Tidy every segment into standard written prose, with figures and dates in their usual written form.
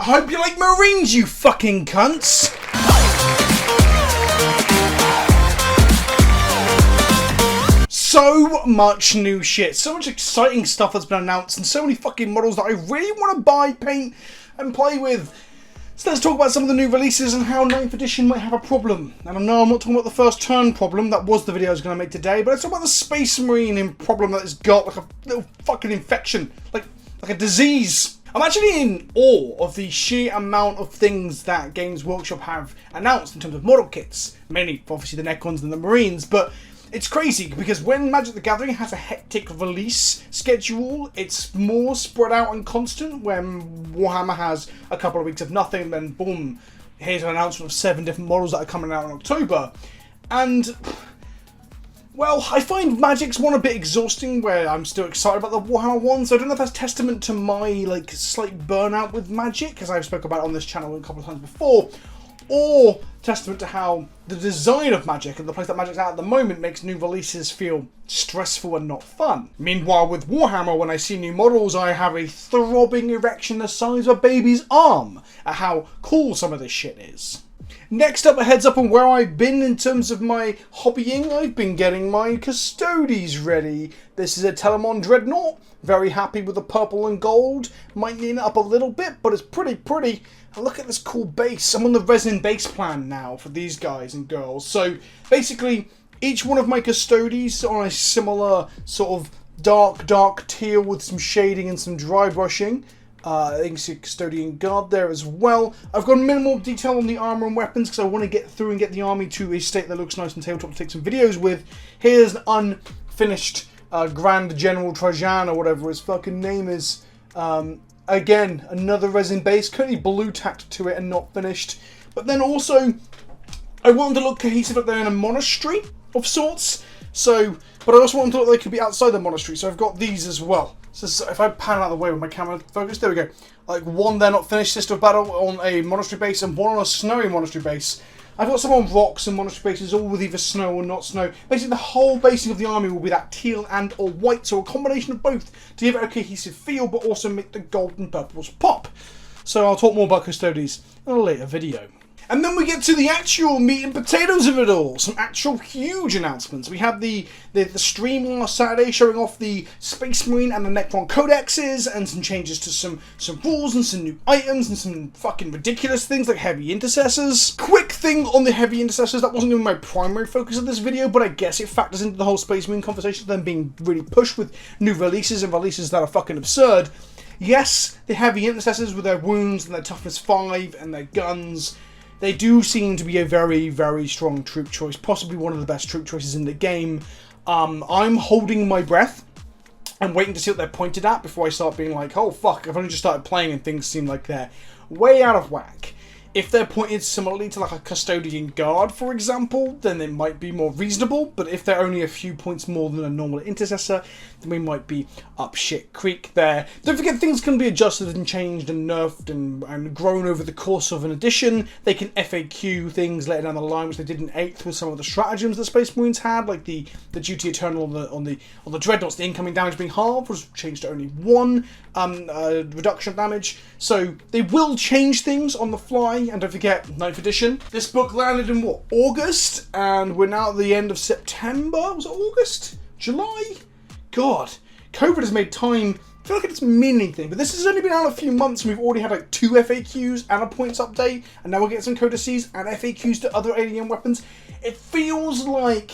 I hope you like Marines, you fucking cunts! So much new shit, so much exciting stuff that's been announced, and so many fucking models that I really want to buy, paint, and play with. So let's talk about some of the new releases and how 9th edition might have a problem. And I know I'm not talking about the first turn problem, that was the video I was going to make today, but let's talk about the Space Marine problem that it's got, like a little fucking infection, like a disease. I'm actually in awe of the sheer amount of things that Games Workshop have announced in terms of model kits, mainly obviously the Necrons and the Marines, but it's crazy because when Magic the Gathering has a hectic release schedule, it's more spread out and constant. When Warhammer has a couple of weeks of nothing, then boom, here's an announcement of 7 different models that are coming out in October. And, well, I find Magic's one a bit exhausting, where I'm still excited about the Warhammer one, so I don't know if that's testament to my, like, slight burnout with Magic, because I've spoken about it on this channel a couple of times before, or testament to how the design of Magic and the place that Magic's at the moment makes new releases feel stressful and not fun. Meanwhile, with Warhammer, when I see new models, I have a throbbing erection the size of a baby's arm at how cool some of this shit is. Next up, a heads up on where I've been in terms of my hobbying. I've been getting my Custodes ready. This is a Telemon Dreadnaught. Very happy with the purple and gold. Might need it up a little bit, but it's pretty. And look at this cool base. I'm on the resin base plan now for these guys and girls. So basically, each one of my Custodes are on a similar sort of dark teal with some shading and some dry brushing. I think it's a Custodian Guard there as well. I've got minimal detail on the armor and weapons because I want to get through and get the army to a state that looks nice and tabletop to take some videos with. Here's an unfinished Grand General Trajan or whatever his fucking name is. Again, another resin base, currently blue tacked to it and not finished. But then also, I wanted to look cohesive up there in a monastery of sorts. So, but I also wanted to look like they could be outside the monastery, so I've got these as well. So if I pan out of the way with my camera focus, there we go. Like one there not finished, Sister of Battle on a monastery base and one on a snowy monastery base. I've got some on rocks and monastery bases, all with either snow or not snow. Basically, the whole basing of the army will be that teal and or white, so a combination of both to give it a cohesive feel, but also make the gold and purples pop. So I'll talk more about Custodes in a later video. And then we get to the actual meat and potatoes of it all. Some actual huge announcements. We had the stream last Saturday showing off the Space Marine and the Necron codexes and some changes to some rules and some new items and some fucking ridiculous things like heavy intercessors. Quick thing on the heavy intercessors, that wasn't even my primary focus of this video, but I guess it factors into the whole Space Marine conversation, them being really pushed with new releases and releases that are fucking absurd. Yes, the heavy intercessors with their wounds and their toughness 5 and their guns, they do seem to be a very strong troop choice, possibly one of the best troop choices in the game. I'm holding my breath and waiting to see what they're pointed at before I start being like, oh fuck, I've only just started playing and things seem like they're way out of whack. If they're pointed similarly to like a Custodian Guard, for example, then it might be more reasonable, but if they're only a few points more than a normal Intercessor, then we might be up shit creek there. Don't forget, things can be adjusted and changed and nerfed and grown over the course of an edition. They can FAQ things later down the line, which they did in 8th with some of the stratagems that Space Marines had, like the Duty Eternal on the Dreadnoughts, the incoming damage being halved was changed to only 1 reduction of damage. So they will change things on the fly. And don't forget, 9th edition. This book landed in what, August? And we're now at the end of September? Was it August? July? God, COVID has made time, I feel like it's mean anything, but this has only been out a few months and we've already had like 2 FAQs and a points update, and now we're getting some codices and FAQs to other alien weapons. It feels like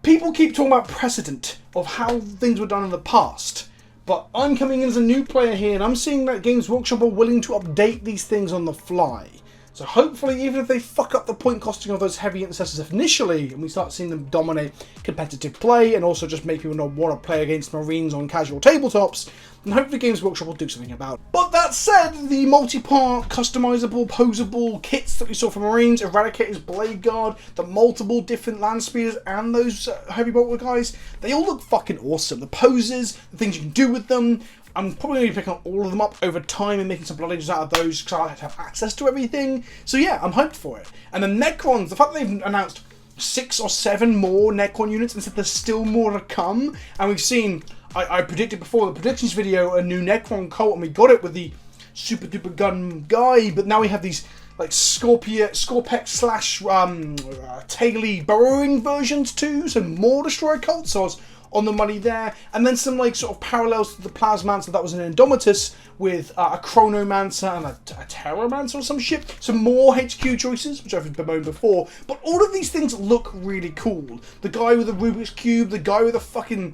people keep talking about precedent of how things were done in the past. But I'm coming in as a new player here and I'm seeing that Games Workshop are willing to update these things on the fly. So hopefully, even if they fuck up the point costing of those heavy intercessors initially and we start seeing them dominate competitive play and also just make people not want to play against Marines on casual tabletops, then hopefully Games Workshop will do something about it. But that said, the multi-part, customizable, posable kits that we saw from Marines, Eradicator's Blade Guard, the multiple different land speeders and those heavy bolter guys, they all look fucking awesome. The poses, the things you can do with them. I'm probably going to be picking all of them up over time and making some Blood Angels out of those because I like to have access to everything. So yeah, I'm hyped for it. And the Necrons, the fact that they've announced 6 or 7 more Necron units and said there's still more to come. And we've seen, I predicted before the predictions video, a new Necron cult, and we got it with the super duper gun guy, but now we have these like Scorpex slash Taily burrowing versions too, so more destroyer cults. So I was on the money there, and then some like sort of parallels to the Plasmancer that was an Indomitus with a Chronomancer and a Terramancer or some shit. Some more HQ choices, which I've bemoaned before, but all of these things look really cool. The guy with the Rubik's Cube, the guy with the fucking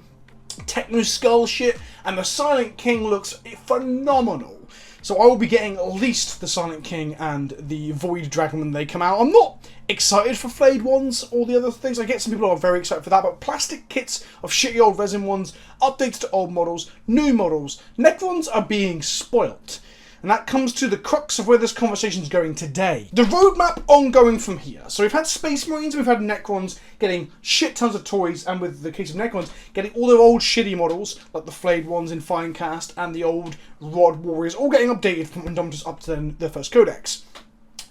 Techno Skull shit, and the Silent King looks phenomenal. So I will be getting at least the Silent King and the Void Dragon when they come out. I'm not excited for flayed ones or the other things. I get some people who are very excited for that, but plastic kits of shitty old resin ones, updates to old models, new models. Necrons are being spoilt. And that comes to the crux of where this conversation is going today. The roadmap ongoing from here. So we've had Space Marines, we've had Necrons getting shit tons of toys, and with the case of Necrons, getting all their old shitty models, like the flayed ones in Finecast, and the old Rod Warriors, all getting updated from Indomitus up to their first codex.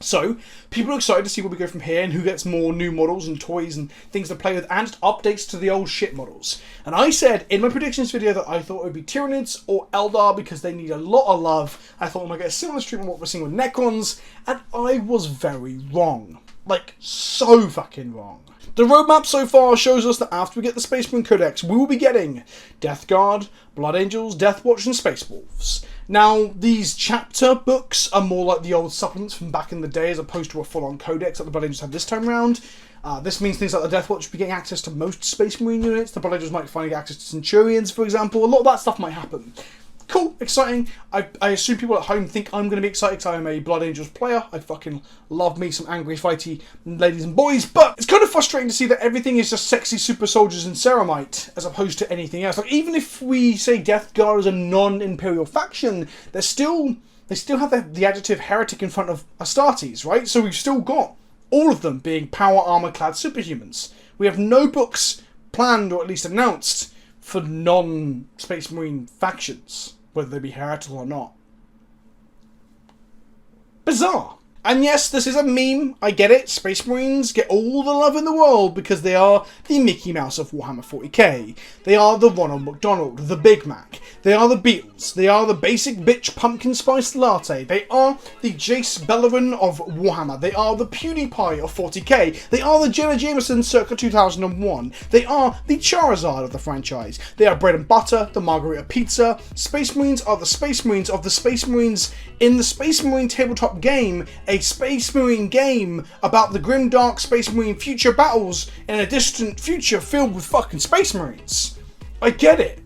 So, people are excited to see where we go from here and who gets more new models and toys and things to play with and just updates to the old shit models. And I said in my predictions video that I thought it would be Tyranids or Eldar because they need a lot of love. I thought we might get a similar treatment to what we're seeing with Necrons, and I was very wrong. Like, so fucking wrong. The roadmap so far shows us that after we get the Space Marine Codex, we will be getting Death Guard, Blood Angels, Death Watch, and Space Wolves. Now, these chapter books are more like the old supplements from back in the day as opposed to a full-on codex that the Blood Angels had this time around. This means things like the Death Watch will be getting access to most Space Marine units, the Blood Angels might finally get access to Centurions, for example. A lot of that stuff might happen. Cool, exciting. I assume people at home think I'm going to be excited because I'm a Blood Angels player. I fucking love me some angry, fighty ladies and boys, but it's kind of frustrating to see that everything is just sexy super soldiers and ceramite as opposed to anything else. Like, even if we say Death Guard is a non-Imperial faction, they still have the adjective heretic in front of Astartes, right? So we've still got all of them being power armor-clad superhumans. We have no books planned or at least announced for non-Space Marine factions, whether they be heretical or not. Bizarre. And yes, this is a meme, I get it. Space Marines get all the love in the world because they are the Mickey Mouse of Warhammer 40k. They are the Ronald McDonald, the Big Mac. They are the Beatles. They are the basic bitch pumpkin spice latte. They are the Jace Bellerin of Warhammer. They are the PewDiePie of 40k. They are the Jenna Jameson circa 2001. They are the Charizard of the franchise. They are bread and butter, the Margarita pizza. Space Marines are the Space Marines of the Space Marines in the Space Marine tabletop game, a Space Marine game about the grimdark Space Marine future battles in a distant future filled with fucking Space Marines. I get it.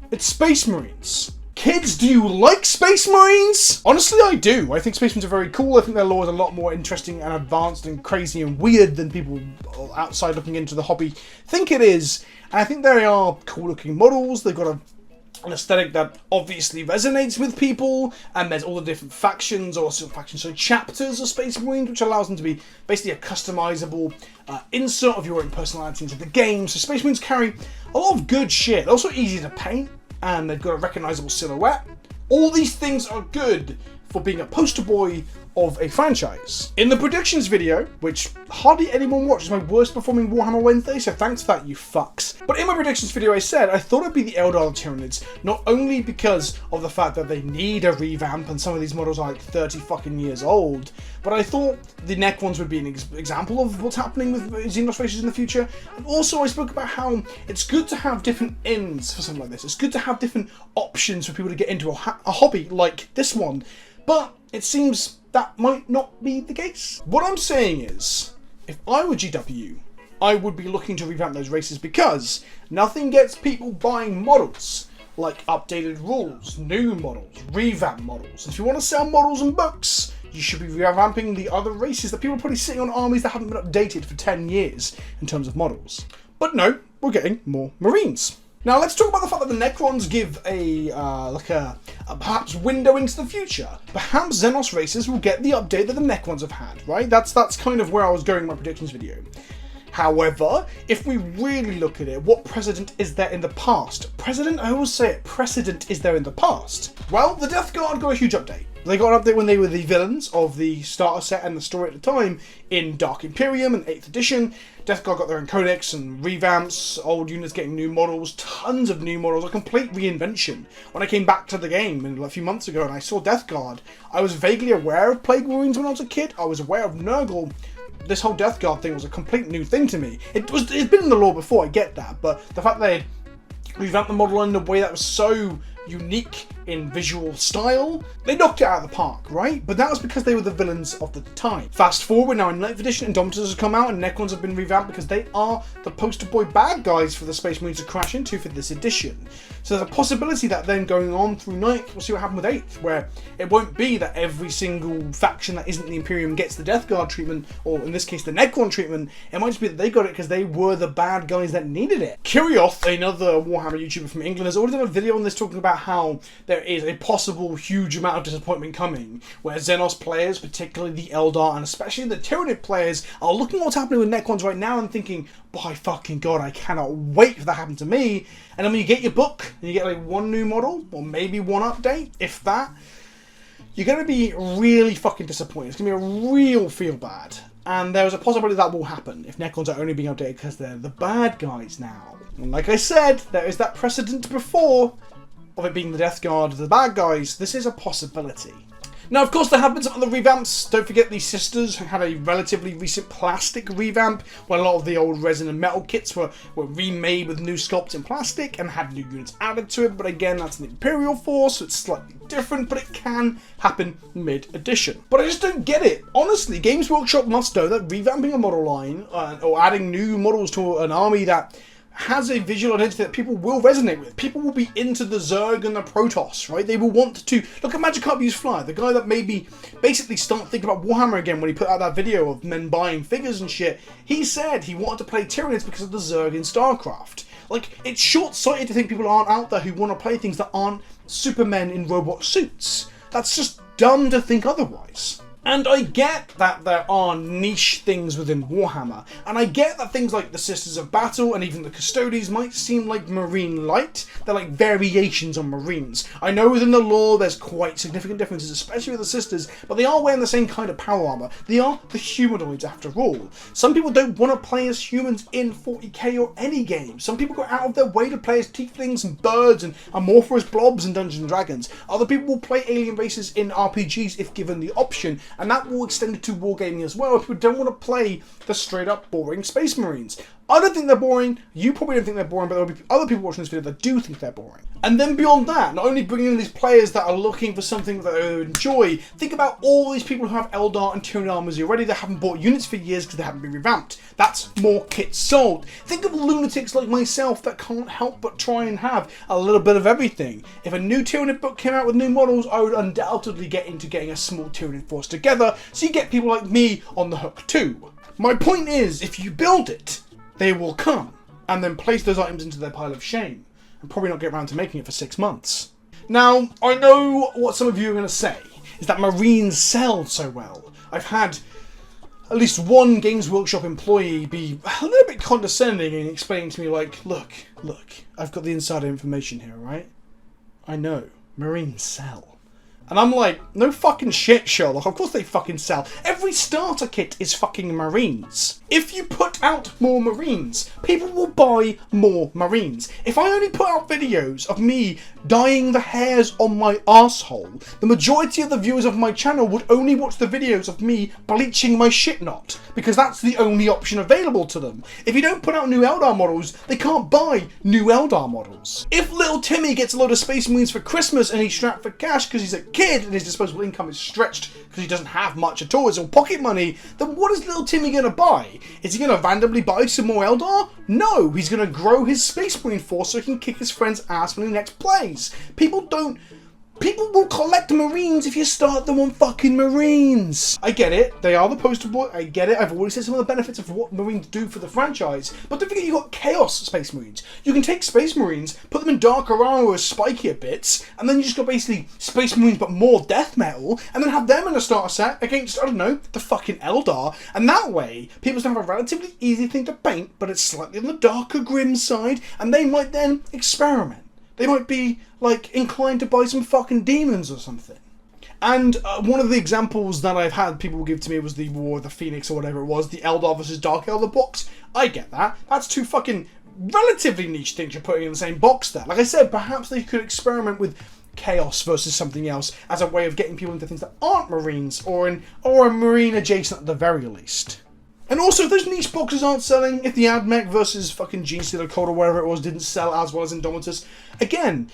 It's Space Marines. Kids, do you like Space Marines? Honestly, I do. I think Space Marines are very cool. I think their lore is a lot more interesting and advanced and crazy and weird than people outside looking into the hobby think it is. And I think they are cool looking models. They've got an aesthetic that obviously resonates with people, and there's all the different factions, or sort of factions, so chapters of Space Marines, which allows them to be basically a customizable insert of your own personality into the game. So Space Marines carry a lot of good shit. They're also easy to paint, and they've got a recognisable silhouette. All these things are good for being a poster boy of a franchise. In the predictions video, which hardly anyone watched, my worst performing Warhammer Wednesday, so thanks for that, you fucks. But in my predictions video I said I thought it'd be the Eldar Tyranids, not only because of the fact that they need a revamp and some of these models are like 30 fucking years old, but I thought the Necrons would be an example of what's happening with Xenos races in the future. And also I spoke about how it's good to have different ends for something like this. It's good to have different options for people to get into a hobby like this one. But it seems that might not be the case. What I'm saying is, if I were GW, I would be looking to revamp those races because nothing gets people buying models like updated rules, new models, revamp models. If you want to sell models and books, you should be revamping the other races that people are probably sitting on armies that haven't been updated for 10 years in terms of models. But no, we're getting more Marines. Now let's talk about the fact that the Necrons give a perhaps window into the future. Perhaps Xenos races will get the update that the Necrons have had, right? That's kind of where I was going in my predictions video. However, if we really look at it, what precedent is there in the past? Precedent? I always say it. Precedent is there in the past. Well, the Death Guard got a huge update. They got an update when they were the villains of the starter set and the story at the time in Dark Imperium and 8th edition. Death Guard got their own codex and revamps, old units getting new models, tons of new models, a complete reinvention. When I came back to the game a few months ago and I saw Death Guard, I was vaguely aware of Plague Marines when I was a kid. I was aware of Nurgle. This whole Death Guard thing was a complete new thing to me. It's been in the lore before, I get that, but the fact they revamped the model in a way that was so unique in visual style, they knocked it out of the park, right? But that was because they were the villains of the time. Fast forward, we're now in 9th edition, Indomitors has come out and Necrons have been revamped because they are the poster boy bad guys for the Space Marines to crash into for this edition. So there's a possibility that then going on through 9th, we'll see what happens with 8th, where it won't be that every single faction that isn't the Imperium gets the Death Guard treatment, or in this case the Necron treatment. It might just be that they got it because they were the bad guys that needed it. Kirioth, another Warhammer YouTuber from England, has already done a video on this talking about how there is a possible huge amount of disappointment coming, where Xenos players, particularly the Eldar and especially the Tyranid players, are looking at what's happening with Necrons right now and thinking, by fucking god, I cannot wait for that to happen to me. And then when you get your book and you get like one new model or maybe one update, if that, you're going to be really fucking disappointed. It's going to be a real feel bad. And there's a possibility that will happen if Necrons are only being updated because they're the bad guys now. And like I said, there is that precedent before of it being the Death Guard, the bad guys. This is a possibility. Now, of course, there have been some other revamps. Don't forget the Sisters had a relatively recent plastic revamp where a lot of the old resin and metal kits were remade with new sculpts in plastic and had new units added to it. But again, that's an Imperial force, so it's slightly different, but it can happen mid-edition. But I just don't get it. Honestly, Games Workshop must know that revamping a model line or adding new models to an army that has a visual identity that people will resonate with. People will be into the Zerg and the Protoss, right? They will want to look at Magic Carp Use Fly, the guy that maybe basically start thinking about Warhammer again when he put out that video of men buying figures and shit. He said he wanted to play Tyranids because of the Zerg in StarCraft. Like, it's short-sighted to think people aren't out there who want to play things that aren't supermen in robot suits. That's just dumb to think otherwise. And I get that there are niche things within Warhammer, and I get that things like the Sisters of Battle and even the Custodies might seem like Marine light. They're like variations on Marines. I know within the lore there's quite significant differences, especially with the Sisters, but they are wearing the same kind of power armor. They are the humanoids after all. Some people don't want to play as humans in 40k or any game. Some people go out of their way to play as tieflings and birds and amorphous blobs in Dungeons and Dragons. Other people will play alien races in RPGs if given the option. And that will extend it to wargaming as well if people don't want to play the straight up boring Space Marines. I don't think they're boring, you probably don't think they're boring, but there will be other people watching this video that do think they're boring. And then beyond that, not only bringing in these players that are looking for something that they enjoy, think about all these people who have Eldar and Tyranid armors already that haven't bought units for years because they haven't been revamped. That's more kits sold. Think of lunatics like myself that can't help but try and have a little bit of everything. If a new Tyranid book came out with new models, I would undoubtedly get into getting a small Tyranid force together, so you get people like me on the hook too. My point is, if you build it, they will come and then place those items into their pile of shame and probably not get around to making it for 6 months. Now, I know what some of you are going to say, is that Marines sell so well. I've had at least one Games Workshop employee be a little bit condescending and explaining to me like, look, I've got the insider information here, right? I know, Marines sell. And I'm like, no fucking shit, Sherlock. Of course they fucking sell. Every starter kit is fucking Marines. If you put out more Marines, people will buy more Marines. If I only put out videos of me dyeing the hairs on my arsehole, the majority of the viewers of my channel would only watch the videos of me bleaching my shit knot, because that's the only option available to them. If you don't put out new Eldar models, they can't buy new Eldar models. If little Timmy gets a load of Space Marines for Christmas and he's strapped for cash because he's a kid and his disposable income is stretched because he doesn't have much at all, it's all pocket money, then what is little Timmy going to buy? Is he going to randomly buy some more Eldar? No, he's going to grow his Space Marine force so he can kick his friend's ass when he next plays. People will collect Marines if you start them on fucking Marines. I get it. They are the poster boy. I get it. I've already said some of the benefits of what Marines do for the franchise. But don't forget you've got Chaos Space Marines. You can take Space Marines, put them in darker armor with spikier bits, and then you just got basically Space Marines but more death metal, and then have them in a starter set against, I don't know, the fucking Eldar. And that way, people have a relatively easy thing to paint, but it's slightly on the darker, grim side, and they might then experiment. They might be, like, inclined to buy some fucking demons or something. And one of the examples that I've had people give to me was the War of the Phoenix or whatever it was, the Eldar versus Dark Eldar box. I get that. That's two fucking relatively niche things you're putting in the same box there. Like I said, perhaps they could experiment with Chaos versus something else as a way of getting people into things that aren't Marines or a Marine adjacent at the very least. And also, if those niche boxes aren't selling, if the AdMech versus fucking Genestealer Code or whatever it was didn't sell as well as Indomitus, again,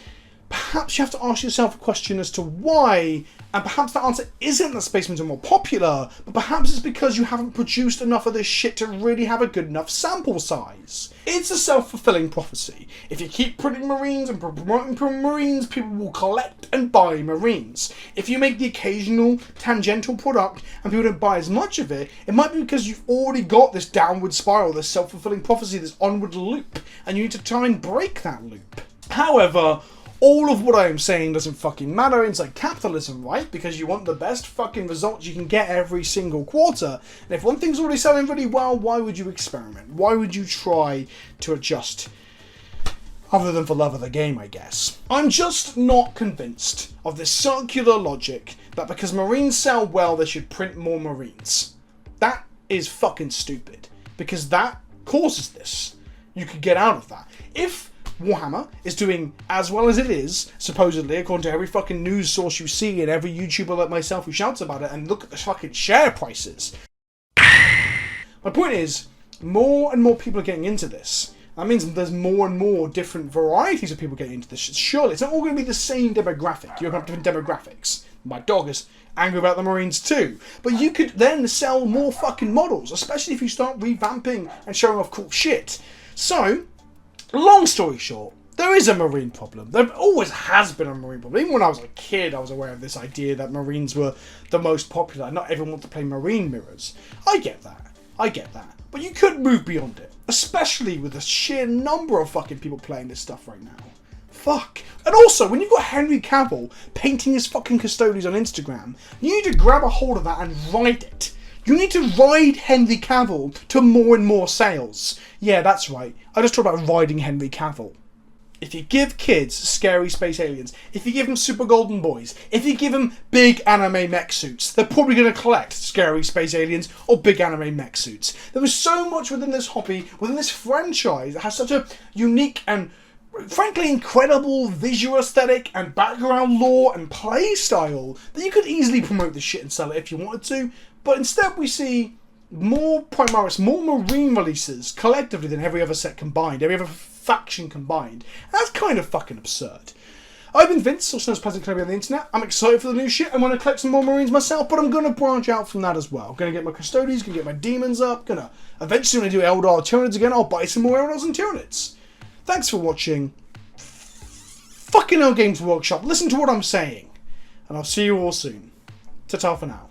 perhaps you have to ask yourself a question as to why, and perhaps the answer isn't that Space Marines are more popular, but perhaps it's because you haven't produced enough of this shit to really have a good enough sample size. It's a self-fulfilling prophecy. If you keep printing Marines and promoting Marines, people will collect and buy Marines. If you make the occasional tangential product and people don't buy as much of it, it might be because you've already got this downward spiral, this self-fulfilling prophecy, this onward loop, and you need to try and break that loop. However, all of what I am saying doesn't fucking matter inside capitalism, right? Because you want the best fucking results you can get every single quarter. And if one thing's already selling really well, why would you experiment? Why would you try to adjust? Other than for love of the game, I guess. I'm just not convinced of this circular logic that because Marines sell well, they should print more Marines. That is fucking stupid. Because that causes this. You could get out of that. If Warhammer is doing as well as it is, supposedly, according to every fucking news source you see and every YouTuber like myself who shouts about it, and look at the fucking share prices. My point is, more and more people are getting into this. That means there's more and more different varieties of people getting into this. Surely, it's not all going to be the same demographic. You're going to have different demographics. My dog is angry about the Marines too. But you could then sell more fucking models, especially if you start revamping and showing off cool shit. So, long story short, there is a Marine problem. There always has been a Marine problem. Even when I was a kid, I was aware of this idea that Marines were the most popular. Not everyone wants to play Marine mirrors. I get that. But you could move beyond it. Especially with the sheer number of fucking people playing this stuff right now. Fuck. And also, when you've got Henry Cavill painting his fucking custodies on Instagram, you need to grab a hold of that and ride it. You need to ride Henry Cavill to more and more sales. Yeah, that's right. I just talked about riding Henry Cavill. If you give kids scary space aliens, if you give them super golden boys, if you give them big anime mech suits, they're probably going to collect scary space aliens or big anime mech suits. There is so much within this hobby, within this franchise, that has such a unique and frankly incredible visual aesthetic and background lore and play style that you could easily promote this shit and sell it if you wanted to. But instead we see more Primaris, more Marine releases collectively than every other set combined, every other faction combined. And that's kind of fucking absurd. I've been Vince, also known as PleasantKenobi on the internet. I'm excited for the new shit. I'm going to collect some more Marines myself, but I'm going to branch out from that as well. I'm going to get my Custodians, going to get my Demons up, going to eventually when I do Eldar Tyranids again, I'll buy some more Eldars and Tyranids. Thanks for watching. Fucking hell, Games Workshop. Listen to what I'm saying. And I'll see you all soon. Ta-ta for now.